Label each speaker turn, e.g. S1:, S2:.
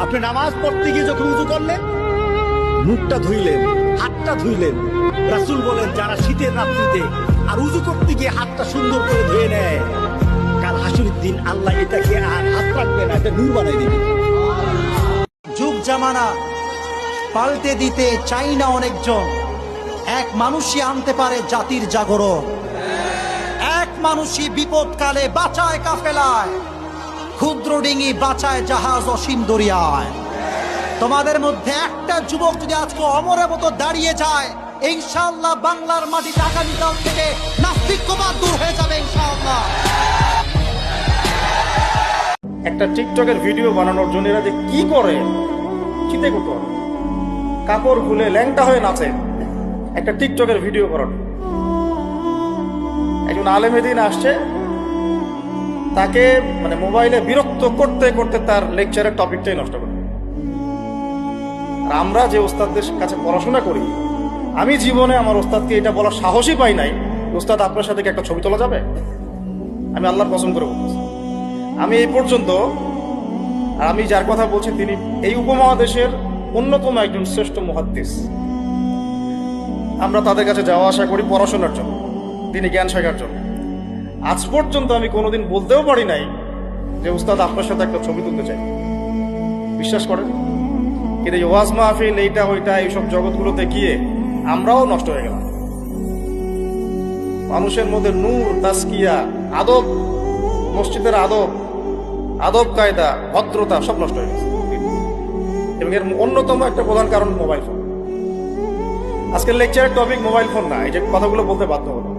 S1: আপনি নামাজ পড়তে গিয়ে যখন উযু করলেন, মুখটা ধুইলেন, হাতটা ধুইলেন, রাসূল বলেন যারা শীতের রাত্রিতে আর উযু করতে গিয়ে হাতটা সুন্দর করে ধুয়ে নেয়, কাল হাসরের দিন আল্লাহ এটাকে আর হাত রাখবে না, এটা নূর বানাই দিবে।
S2: যুগ জামানা পাল্টে দিতে চাই না অনেকজন, এক মানুষই আনতে পারে জাতির জাগরণ। এক মানুষই বিপদকালে বাঁচায় কাফেলায়, ক্ষুদ্র ডিঙি বাঁচায় জাহাজ অসীম দরিয়ায়। তোমাদের মধ্যে একটা যুবক যদি আজকে অমরের মতো দাঁড়িয়ে যায়, ইনশাআল্লাহ বাংলার মাটি আগামীকাল থেকে নাস্তিক্যবাদ দূর হয়ে যাবে ইনশাআল্লাহ।
S3: একটা টিকটকের ভিডিও বানানোর জন্য এরা যে কি করে, চিন্তা করতে হবে। কাপড় খুলে ল্যাংটা হয়ে নাচে একটা টিকটকের ভিডিও করার। একজন আলেমেদিন আসছে, তাকে মানে মোবাইলে বিরক্ত করতে করতে তার লেকচারের টপিকটাই নষ্ট করে। আর আমরা যে ওস্তাদদের কাছে পড়াশোনা করি, আমি জীবনে আমার ওস্তাদকে এটা বলার সাহসই পাই নাই, ওস্তাদ আপনার সাথে কি একটা ছবি তোলা যাবে? আমি আল্লাহর কসম করে বলতেছি, আমি এই পর্যন্ত, আর আমি যার কথা বলছি তিনি এই উপমহাদেশের অন্যতম একজন শ্রেষ্ঠ মুহাদ্দিস। আমরা তাদের কাছে যাওয়া আসা করি পড়াশোনার জন্য, তিনি জ্ঞান শেখার জন্য। আজ পর্যন্ত আমি কোনোদিন বলতেও পারি নাই যে উস্তাদ আপনার সাথে একটা ছবি তুলতে চাই। বিশ্বাস করেন? কিন্তু এই ওয়াজ মাহফিল, এইটা ওইটা, এইসব জগৎগুলোতে গিয়ে আমরাও নষ্ট হয়ে গেলাম। মানুষের মধ্যে নূর, তাসকিয়া, আদব, মসজিদের আদব, আদব কায়দা, ভদ্রতা সব নষ্ট হয়ে গেছে। এবং এর অন্যতম একটা প্রধান কারণ মোবাইল ফোন। আজকের লেকচারের টপিক মোবাইল ফোন না, এই যে কথাগুলো বলতে বাধ্য হলো।